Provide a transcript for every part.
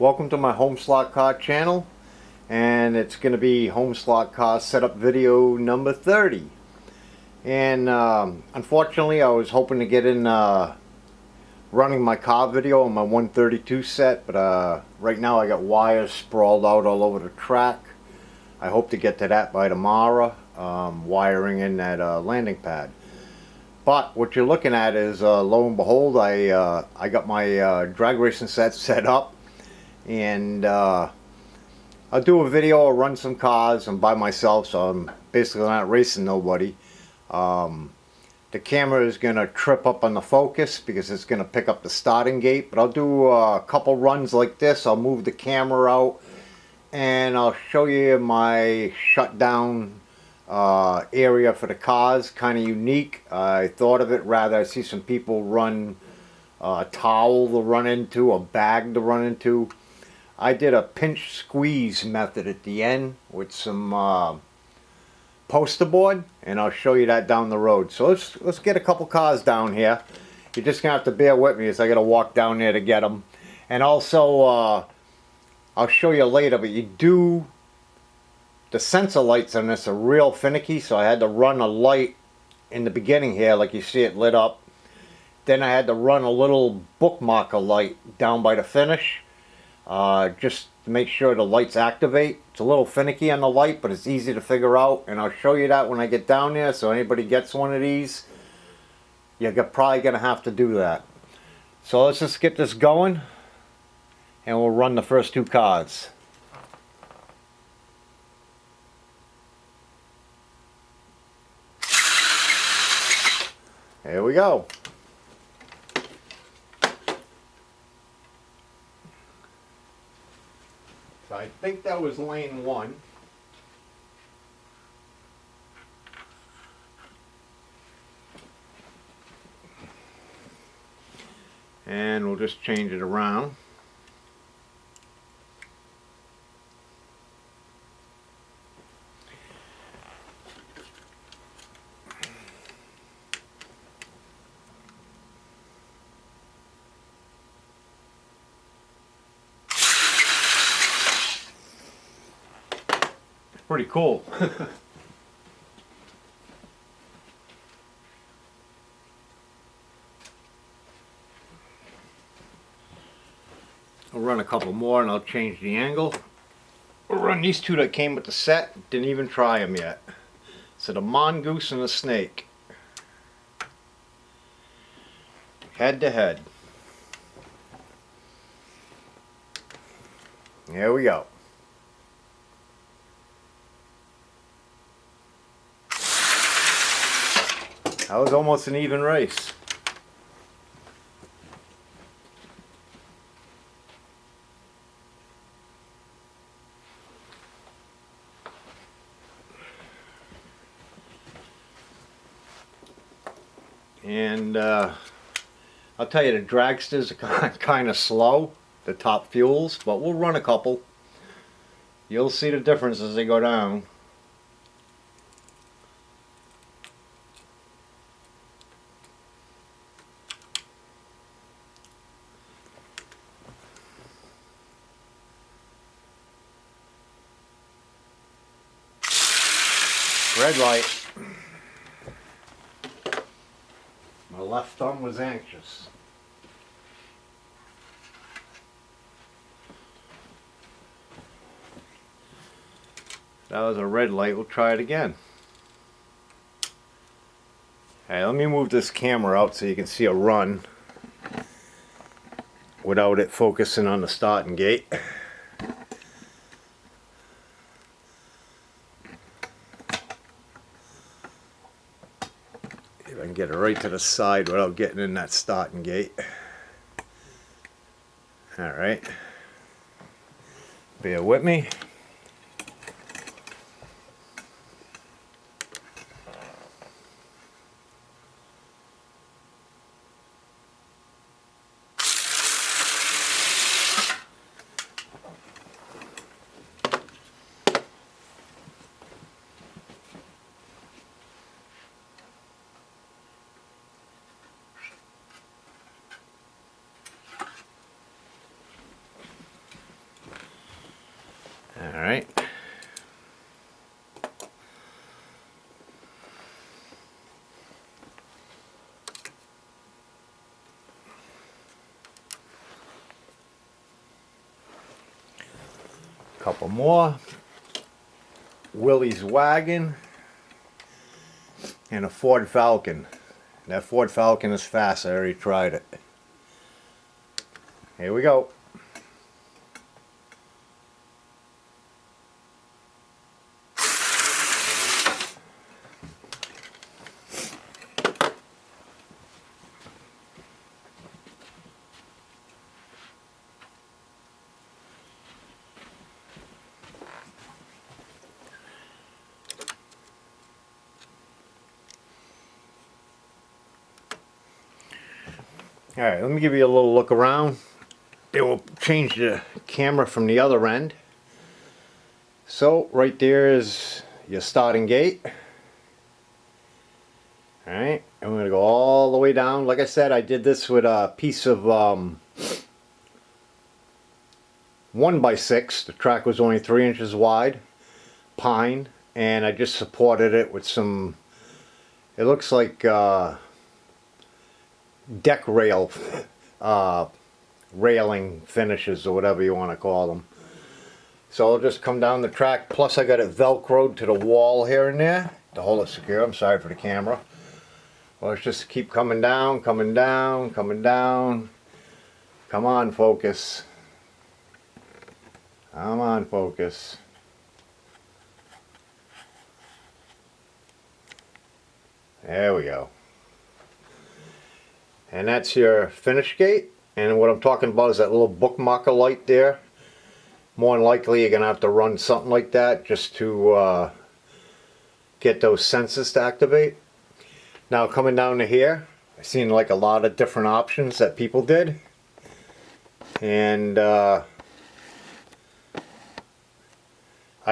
Welcome to my home slot car channel, and it's going to be home slot car setup video number 30. And unfortunately I was hoping to get in running my car video on my 132 set, but right now I got wires sprawled out all over the track. I hope to get to that by tomorrow, wiring in that landing pad. But what you're looking at is, lo and behold, I got my drag racing set up, and I'll do a video. I'll run some cars. I'm by myself, so I'm basically not racing nobody. The camera is going to trip up on the focus because it's going to pick up the starting gate, but I'll do a couple runs like this. I'll move the camera out and I'll show you my shutdown area for the cars. Kind of unique. I thought of it rather. I see some people run a towel to run into, a bag to run into. I did a pinch squeeze method at the end with some poster board, and I'll show you that down the road. So let's get a couple cars down here. You're just gonna have to bear with me as I gotta walk down there to get them. And also I'll show you later, but the sensor lights on this are real finicky, so I had to run a light in the beginning here, like you see it lit up. Then I had to run a little bookmarker light down by the finish, just to make sure the lights activate. It's a little finicky on the light, but it's easy to figure out, and I'll show you that when I get down there. So anybody gets one of these, you're probably gonna have to do that. So let's just get this going, and we'll run the first two cars. Here we go. So I think that was lane 1. And we'll just change it around. Pretty cool. I'll run a couple more and I'll change the angle. We'll run these two that came with the set. Didn't even try them yet. So the mongoose and the snake. Head to head. Here we go. That was almost an even race. And I'll tell you, the dragsters are kind of slow, the top fuels, but we'll run a couple. You'll see the difference as they go down. Red light. My left thumb was anxious. That was a red light. We'll try it again. Hey, let me move this camera out so you can see a run without it focusing on the starting gate. If I can get it right to the side without getting in that starting gate. Alright. Bear with me. Alright. Couple more. Willie's wagon and a Ford Falcon. That Ford Falcon is fast. I already tried it. Here we go. Alright, let me give you a little look around. It will change the camera from the other end. So right there is your starting gate. Alright, I'm going to go all the way down. Like I said, I did this with a piece of 1x6. The track was only 3 inches wide, pine, and I just supported it with some, it looks like deck rail railing finishes or whatever you want to call them. So I'll just come down the track, plus I got it velcroed to the wall here and there to hold it secure. I'm sorry for the camera. Well, let's just keep coming down, coming down, coming down. Come on, focus. Come on, focus. There we go. And that's your finish gate. And what I'm talking about is that little bookmarker light there. More than likely you're going to have to run something like that just to get those sensors to activate. Now coming down to here, I've seen like a lot of different options that people did. And I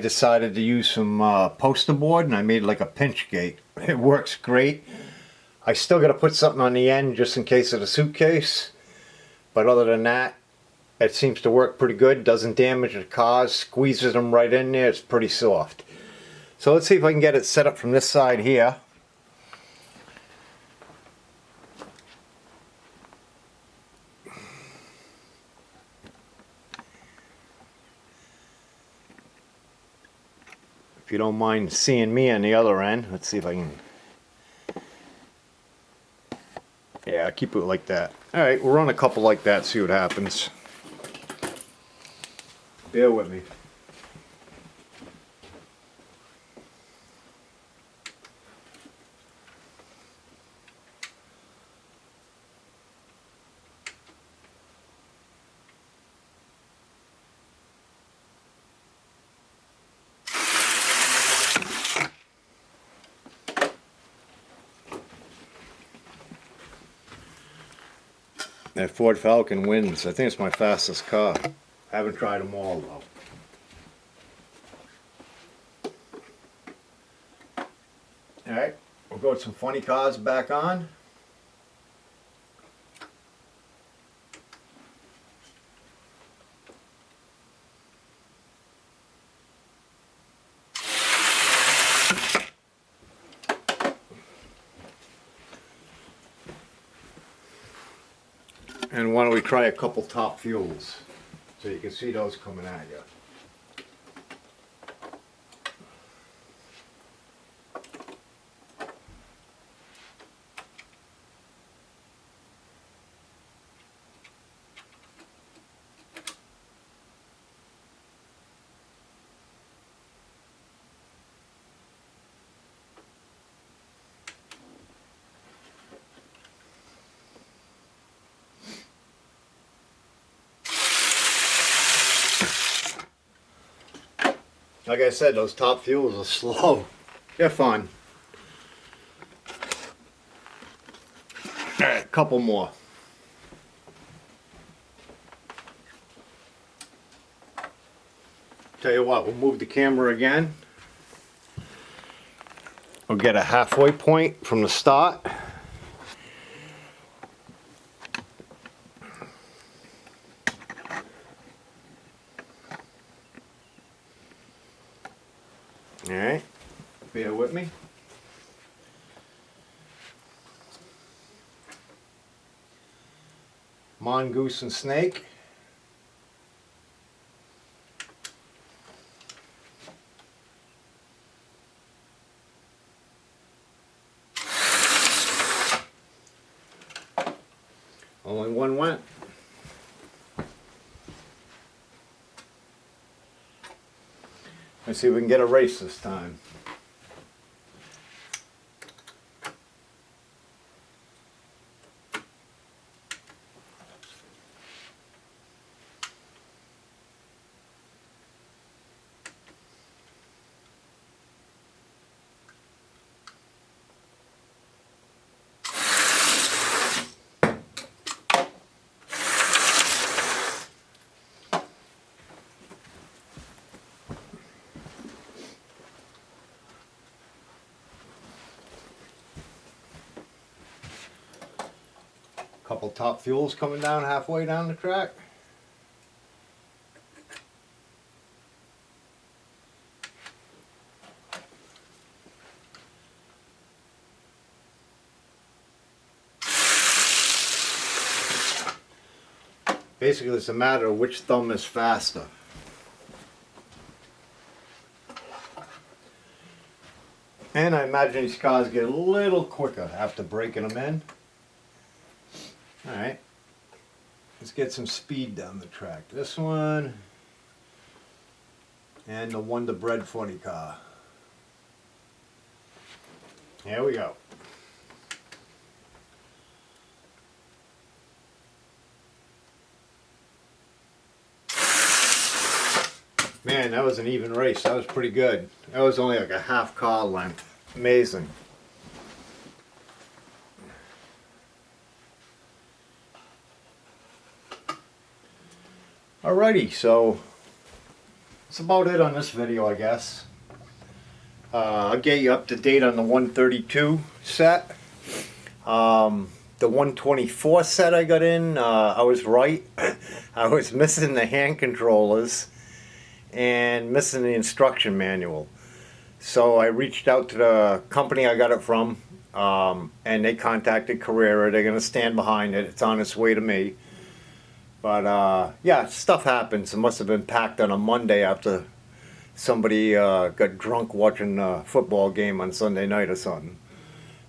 decided to use some poster board, and I made like a pinch gate. It works great. I still got to put something on the end just in case of the suitcase, but other than that, it seems to work pretty good. Doesn't damage the cars, squeezes them right in there. It's pretty soft. So let's see if I can get it set up from this side here. If you don't mind seeing me on the other end, let's see if I can. Yeah, keep it like that. Alright, we'll run a couple like that, see what happens. Bear with me. That Ford Falcon wins. I think it's my fastest car. I haven't tried them all though. Alright, we'll go with some funny cars back on. And why don't we try a couple top fuels so you can see those coming at you. Like I said, those top fuels are slow. They're fun. Alright, a couple more. Tell you what, we'll move the camera again. We'll get a halfway point from the start. Alright, bear with me. Mongoose and snake. Only one went. Let's see if we can get a race this time. Couple top fuels coming down halfway down the track. Basically, it's a matter of which thumb is faster. And I imagine these cars get a little quicker after breaking them in. Alright, let's get some speed down the track. This one and the Wonder Bread funny car. Here we go. Man, that was an even race. That was pretty good. That was only like a half car length. Amazing. Alrighty, so that's about it on this video, I guess. I'll get you up to date on the 132 set. The 124 set I got in, I was right. I was missing the hand controllers and missing the instruction manual. So I reached out to the company I got it from, and they contacted Carrera. They're going to stand behind it. It's on its way to me. But yeah, stuff happens. It must have been packed on a Monday after somebody got drunk watching a football game on Sunday night or something.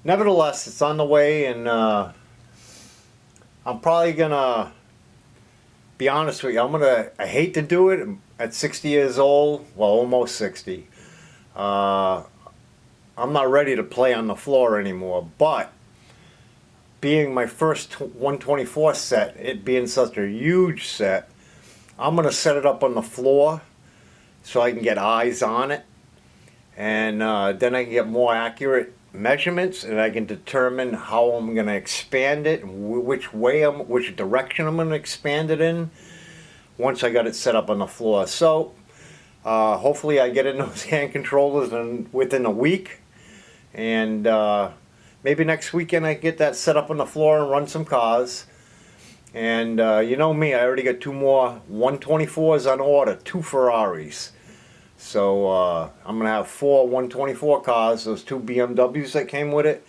Nevertheless, it's on the way, and I'm probably gonna be honest with you. I hate to do it at 60 years old. Well, almost 60. I'm not ready to play on the floor anymore, but being my first 124 set, it being such a huge set, I'm going to set it up on the floor so I can get eyes on it, and then I can get more accurate measurements, and I can determine how I'm going to expand it, and which direction I'm going to expand it in once I got it set up on the floor. So hopefully I get in those hand controllers within a week, and maybe next weekend I can get that set up on the floor and run some cars. And you know me, I already got 2 more 124s on order, 2 Ferraris. So I'm going to have 4 124 cars, those 2 BMWs that came with it,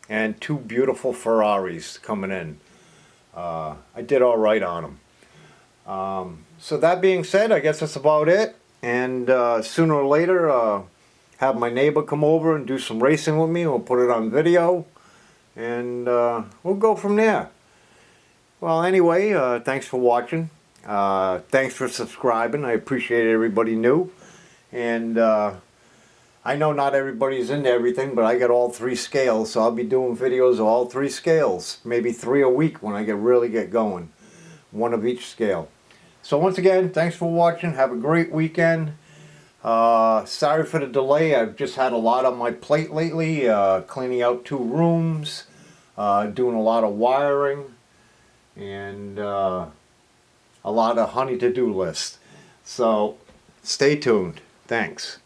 and 2 beautiful Ferraris coming in. I did all right on them. So that being said, I guess that's about it. And sooner or later, have my neighbor come over and do some racing with me. We'll put it on video, and we'll go from there. Well, anyway, thanks for watching. Thanks for subscribing. I appreciate everybody new. And I know not everybody's into everything, but I got all 3 scales, so I'll be doing videos of all 3 scales. Maybe 3 a week when I really get going. 1 of each scale. So once again, thanks for watching. Have a great weekend. Sorry for the delay. I've just had a lot on my plate lately, cleaning out 2 rooms, doing a lot of wiring, and a lot of honey to-do list. So stay tuned. Thanks.